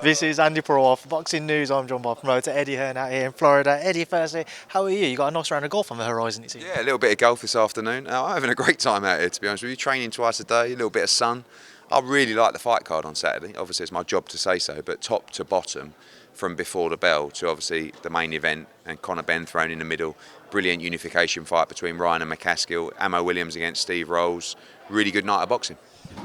This is Andi Purewal for Boxing News. I'm joined by promoter Eddie Hearn out here in Florida. Eddie, firstly, how are you? You got a nice round of golf on the horizon, it seems. Yeah, a little bit of golf this afternoon. I'm having a great time out here, to be honest with you. Training twice a day, a little bit of sun. I really like the fight card on Saturday. Obviously, it's my job to say so, but top to bottom, from before the bell to obviously the main event and Conor Benn thrown in the middle. Brilliant unification fight between Ryan and McCaskill. Ammo Williams against Steve Rolls. Really good night of boxing.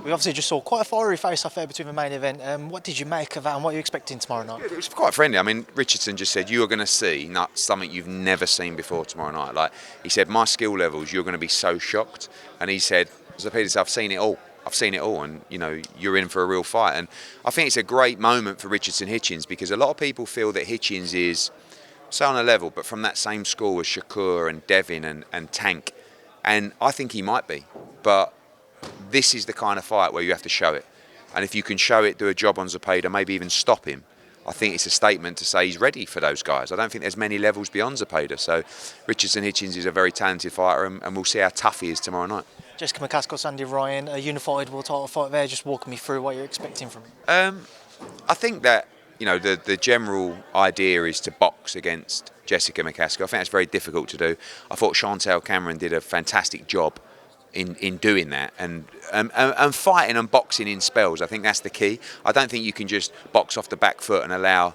We obviously just saw quite a fiery face-off there between the main event. What did you make of that and what are you expecting tomorrow night? It was quite friendly. I mean, Richardson just said, you are going to see something you've never seen before tomorrow night. Like, he said, my skill levels, you're going to be so shocked. And he said, Zepeda, I've seen it all. I've seen it all, and you're in for a real fight. And I think it's a great moment for Richardson Hitchins, because a lot of people feel that Hitchins is so on a level, but from that same school as Shakur and Devin and Tank. And I think he might be, but this is the kind of fight where you have to show it. And if you can show it, do a job on Zepeda, maybe even stop him, I think it's a statement to say he's ready for those guys. I don't think there's many levels beyond Zepeda. So Richardson Hitchins is a very talented fighter, and we'll see how tough he is tomorrow night. Jessica McCaskill-Ryan, a unified world title fight there. Just walk me through what you're expecting from him. I think that the general idea is to box against Jessica McCaskill. I think that's very difficult to do. I thought Chantel Cameron did a fantastic job in doing that and fighting and boxing in spells. I think that's the key. I don't think you can just box off the back foot and allow.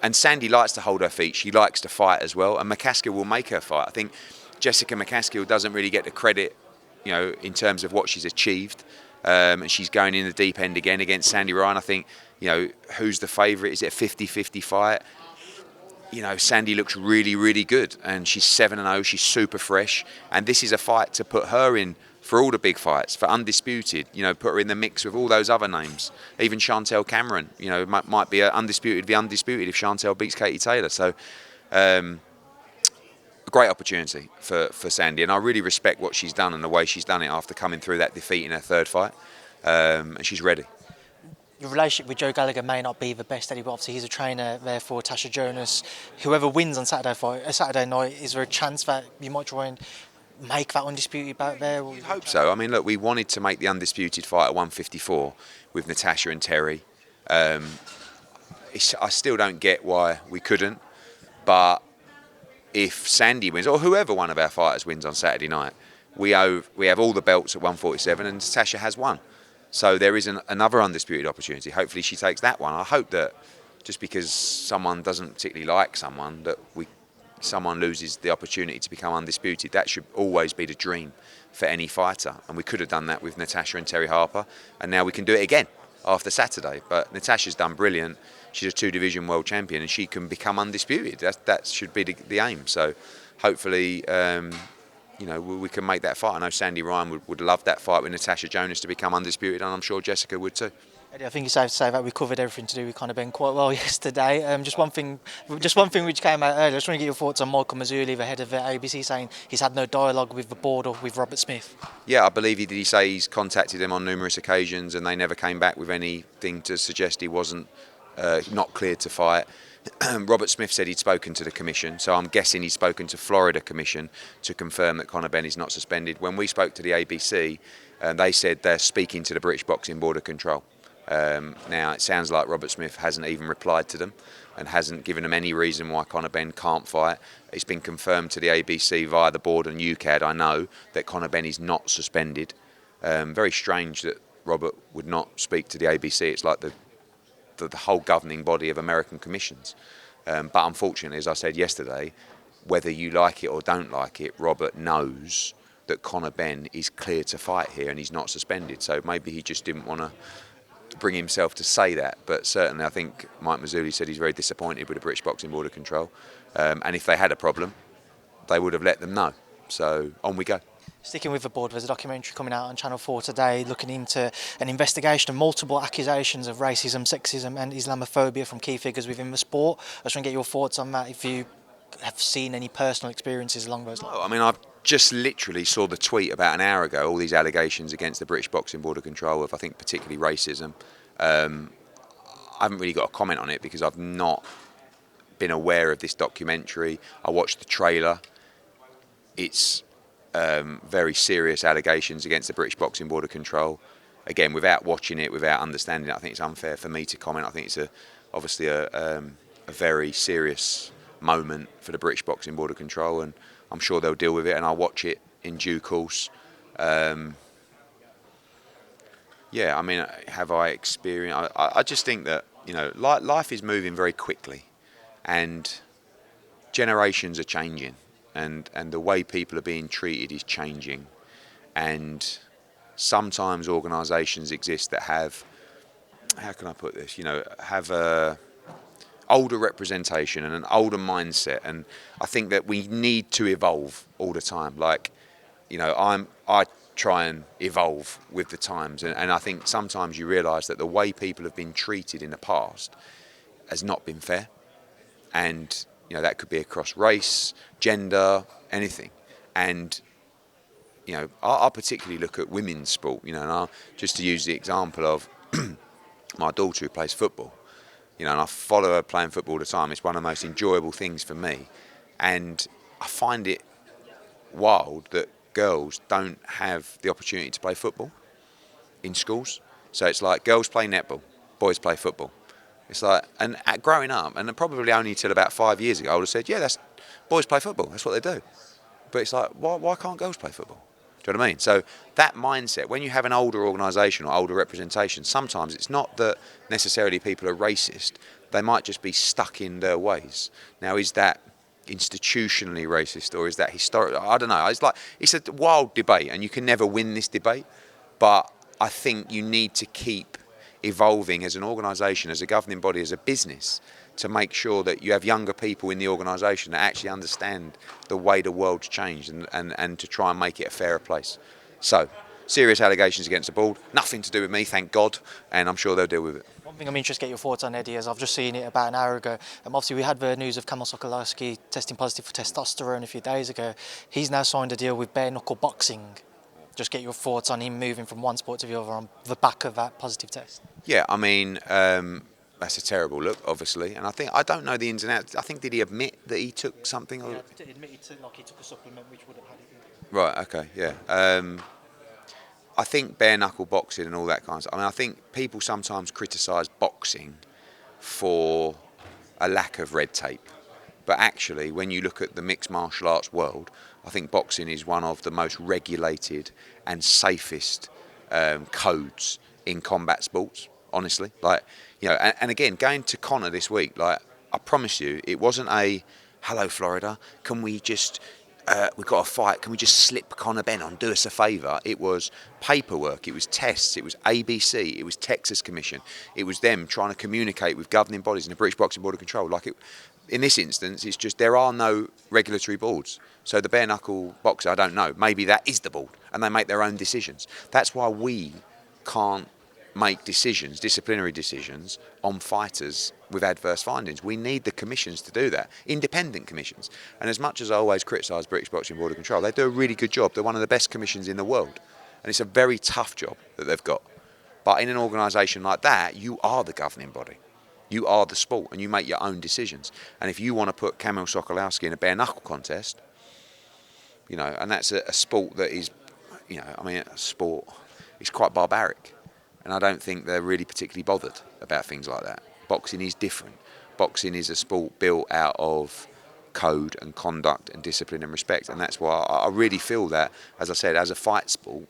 And Sandy likes to hold her feet. She likes to fight as well. And McCaskill will make her fight. I think Jessica McCaskill doesn't really get the credit, in terms of what she's achieved. And she's going in the deep end again against Sandy Ryan. I think, who's the favourite? Is it a 50-50 fight? Sandy looks really, really good. And she's 7-0. She's super fresh. And this is a fight to put her in for all the big fights, for undisputed, put her in the mix with all those other names. Even Chantel Cameron, might be undisputed if Chantel beats Katie Taylor. So, a great opportunity for Sandy, and I really respect what she's done and the way she's done it after coming through that defeat in her third fight, and she's ready. Your relationship with Joe Gallagher may not be the best, Eddie, but obviously he's a trainer there for Tasha Jonas. Whoever wins on Saturday night, is there a chance that you might try and make that undisputed bout there? You'd hope so. I mean, look, we wanted to make the undisputed fight at 154 with Natasha and Terry. I still don't get why we couldn't, but if Sandy wins, or whoever one of our fighters wins on Saturday night, we have all the belts at 147, and Tasha has one. So there is another undisputed opportunity. Hopefully she takes that one. I hope that just because someone doesn't particularly like someone, that someone loses the opportunity to become undisputed. That should always be the dream for any fighter. And we could have done that with Natasha and Terry Harper, and now we can do it again after Saturday. But Natasha's done brilliant. She's a 2-division world champion, and she can become undisputed. That should be the aim. So hopefully, we can make that fight. I know Sandy Ryan would love that fight with Tasha Jonas to become undisputed, and I'm sure Jessica would too. Eddie, I think it's safe to say that we covered everything to do with Conor Benn quite well yesterday. Just one thing which came out earlier. I just want to get your thoughts on Michael Mazzulli, the head of the ABC, saying he's had no dialogue with the board or with Robert Smith. Yeah, I believe he say he's contacted them on numerous occasions, and they never came back with anything to suggest he wasn't not cleared to fight. Robert Smith said he'd spoken to the commission, so I'm guessing he's spoken to Florida Commission to confirm that Conor Benn is not suspended. When we spoke to the ABC, they said they're speaking to the British Boxing Board of Control. Now, it sounds like Robert Smith hasn't even replied to them and hasn't given them any reason why Conor Benn can't fight. It's been confirmed to the ABC via the board and UCAD, I know, that Conor Benn is not suspended. Very strange that Robert would not speak to the ABC. It's like the whole governing body of American commissions. But unfortunately, as I said yesterday, whether you like it or don't like it, Robert knows that Conor Benn is clear to fight here and he's not suspended. So maybe he just didn't want to bring himself to say that, but certainly I think Mike Mazzulli said he's very disappointed with the British Boxing Board of Control, and if they had a problem they would have let them know. So on we go. Sticking with the board, there's a documentary coming out on Channel 4 today looking into an investigation of multiple accusations of racism, sexism and Islamophobia from key figures within the sport. I just want to get your thoughts on that, if you have seen any personal experiences along those lines. I mean, I've just literally saw the tweet about an hour ago, all these allegations against the British Boxing Board of Control of, I think, particularly racism. I haven't really got a comment on it because I've not been aware of this documentary. I watched the trailer. It's very serious allegations against the British Boxing Board of Control. again, without watching it, without understanding it, I think it's unfair for me to comment. I think it's obviously a very serious moment for the British Boxing Board of Control, and I'm sure they'll deal with it, and I'll watch it in due course. Yeah, I mean, have I experienced? I just think that, you know, life is moving very quickly, and generations are changing, and the way people are being treated is changing, and sometimes organisations exist that have, how can I put this, you know, have a older representation and an older mindset, and I think that we need to evolve all the time. Like, you know, I try and evolve with the times, and I think sometimes you realise that the way people have been treated in the past has not been fair, and you know, that could be across race, gender, anything. And you know, I particularly look at women's sport, you know, and just to use the example of my daughter who plays football, you know, and I follow her playing football all the time. It's one of the most enjoyable things for me, and I find it wild that girls don't have the opportunity to play football in schools. So it's like girls play netball, boys play football. It's like, and growing up, and probably only till about 5 years ago, I would have said, yeah, that's boys play football. That's what they do. But it's like, why can't girls play football? Do you know what I mean? So that mindset, when you have an older organisation or older representation, sometimes it's not that necessarily people are racist. They might just be stuck in their ways. Now, is that institutionally racist, or is that historic? I don't know. It's a wild debate, and you can never win this debate. But I think you need to keep evolving as an organisation, as a governing body, as a business, to make sure that you have younger people in the organisation that actually understand the way the world's changed, and to try and make it a fairer place. So, serious allegations against the board, nothing to do with me, thank God, and I'm sure they'll deal with it. One thing I'm interested to get your thoughts on, Eddie, is I've just seen it about an hour ago. Obviously, we had the news of Kamil Sokolowski testing positive for testosterone a few days ago. He's now signed a deal with bare knuckle boxing. Just get your thoughts on him moving from one sport to the other on the back of that positive test. Yeah, I mean, that's a terrible look, obviously, and I don't know the ins and outs. I think, did he admit that he took something? Yeah, he admitted to, like, he took a supplement which would have had it. Right. Okay. Yeah. I think bare knuckle boxing and all that kind of stuff. I mean, I think people sometimes criticise boxing for a lack of red tape, but actually, when you look at the mixed martial arts world, I think boxing is one of the most regulated and safest codes in combat sports. Honestly, like, you know, and again, going to Conor this week, like, I promise you, it wasn't a hello Florida, can we just we've got a fight, can we just slip Conor Benn on, do us a favour? It was paperwork, it was tests, it was ABC, it was Texas Commission, it was them trying to communicate with governing bodies and the British Boxing Board of Control. Like, in this instance, it's just there are no regulatory boards. So the bare knuckle boxer, I don't know, maybe that is the board, and they make their own decisions. That's why we can't make decisions, disciplinary decisions, on fighters with adverse findings. We need the commissions to do that, independent commissions. And as much as I always criticise British Boxing Board of Control, they do a really good job. They're one of the best commissions in the world, and it's a very tough job that they've got. But in an organisation like that, you are the governing body. You are the sport, and you make your own decisions. And if you want to put Kamil Sokolowski in a bare knuckle contest, you know, and that's a sport that is, you know, I mean, a sport is quite barbaric. And I don't think they're really particularly bothered about things like that. Boxing is different. Boxing is a sport built out of code and conduct and discipline and respect. And that's why I really feel that, as I said, as a fight sport,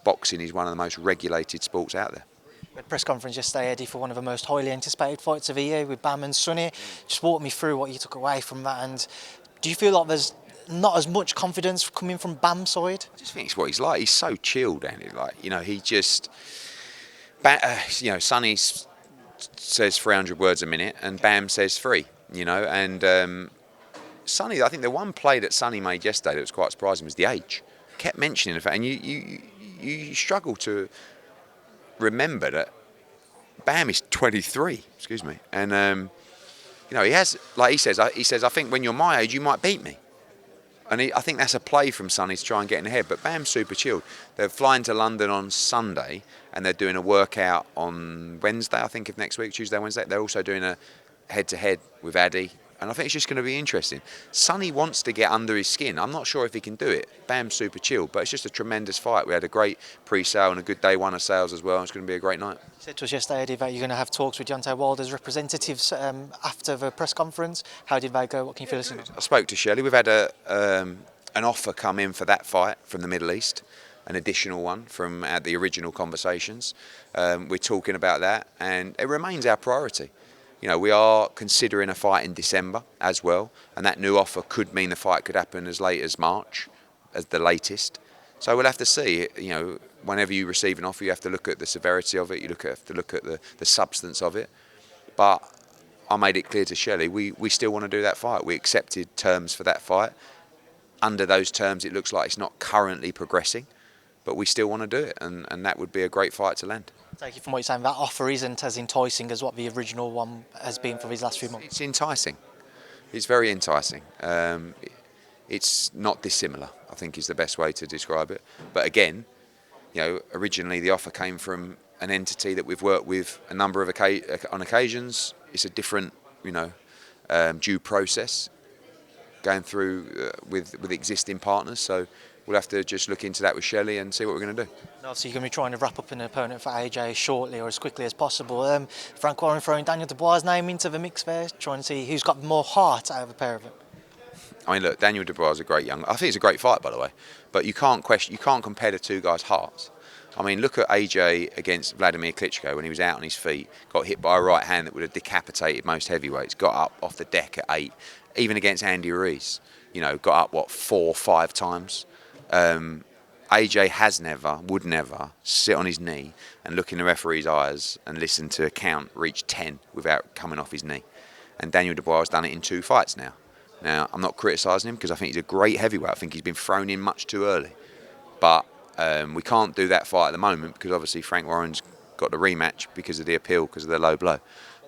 boxing is one of the most regulated sports out there. We had a press conference yesterday, Eddie, for one of the most highly anticipated fights of the year with Bam and Sonny. Just walk me through what you took away from that, and do you feel like there's not as much confidence coming from Bam's side? I just think it's what he's like. He's so chilled, Andy. Like, you know, he just... you know, Sonny says 300 words a minute, and Bam says 3. You know, and Sonny, I think the one play that Sonny made yesterday that was quite surprising was the age. Kept mentioning the fact, and you struggle to remember that Bam is 23. Excuse me, and you know, he has, like he says, I think when you're my age, you might beat me. And I think that's a play from Sonny to try and get in ahead. But Bam's super chilled. They're flying to London on Sunday, and they're doing a workout on Wednesday, I think, of next week, Tuesday, Wednesday. They're also doing a head-to-head with Addy And I think it's just going to be interesting. Sonny wants to get under his skin. I'm not sure if he can do it. Bam's super chilled, but it's just a tremendous fight. We had a great pre-sale and a good day one of sales as well. It's going to be a great night. You said to us yesterday, Eddie, that you're going to have talks with Deontay Wilder's representatives after the press conference. How did they go? What can you feel us in? I spoke to Shelley. We've had an offer come in for that fight from the Middle East, an additional one from the original conversations. We're talking about that, and it remains our priority. You know, we are considering a fight in December as well, and that new offer could mean the fight could happen as late as March, as the latest. So we'll have to see. You know, whenever you receive an offer, you have to look at the severity of it. You have to look at the substance of it. But I made it clear to Shelley, we still want to do that fight. We accepted terms for that fight. Under those terms, it looks like it's not currently progressing, but we still want to do it, and that would be a great fight to land. Take it from what you're saying, that offer isn't as enticing as what the original one has been for these last few months. It's enticing. It's very enticing. It's not dissimilar, I think, is the best way to describe it. But again, you know, originally the offer came from an entity that we've worked with a number of on occasions. It's a different, you know, due process going through with existing partners. So we'll have to just look into that with Shelley and see what we're going to do. Obviously, you're going to be trying to wrap up an opponent for AJ shortly or as quickly as possible. Frank Warren throwing Daniel Dubois' name into the mix there, trying to see who's got more heart out of a pair of them. I mean, look, Daniel Dubois is a great young. I think it's a great fight, by the way. But you can't compare the two guys' hearts. I mean, look at AJ against Vladimir Klitschko when he was out on his feet, got hit by a right hand that would have decapitated most heavyweights, got up off the deck at 8. Even against Andy Ruiz, you know, got up, 4 or 5 times. AJ would never sit on his knee and look in the referee's eyes and listen to a count reach 10 without coming off his knee. And Daniel Dubois has done it in 2 fights now. Now, I'm not criticising him because I think he's a great heavyweight. I think he's been thrown in much too early. But we can't do that fight at the moment because obviously Frank Warren's got the rematch because of the appeal, because of the low blow.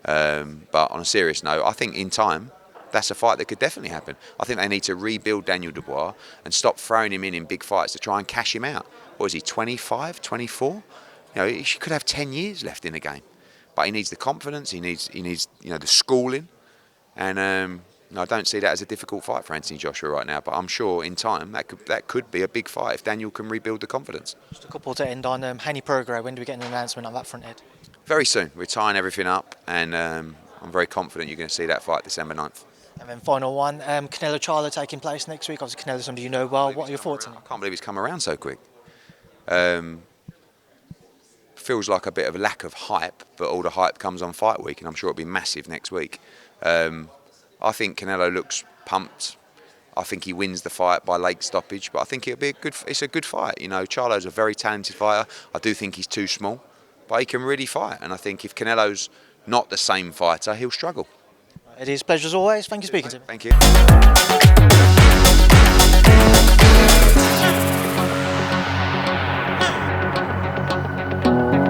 But on a serious note, I think in time, that's a fight that could definitely happen. I think they need to rebuild Daniel Dubois and stop throwing him in big fights to try and cash him out. What is he, 25, 24? You know, he could have 10 years left in the game. But he needs the confidence, he needs you know, the schooling. And I don't see that as a difficult fight for Anthony Joshua right now, but I'm sure in time that could be a big fight if Daniel can rebuild the confidence. Just a couple to end on. Haney-Prograis, when do we get an announcement on that front, Ed? Very soon. We're tying everything up, and I'm very confident you're going to see that fight December 9th. And then final one, Canelo-Charlo taking place next week. Obviously, Canelo's somebody you know well. What are your thoughts on it? I can't believe it's come around so quick. Feels like a bit of a lack of hype, but all the hype comes on fight week, and I'm sure it'll be massive next week. I think Canelo looks pumped. I think he wins the fight by late stoppage, but I think it's a good fight. You know, Charlo's a very talented fighter. I do think he's too small, but he can really fight. And I think if Canelo's not the same fighter, he'll struggle. It is a pleasure as always. Thank you for speaking to me. Thank you.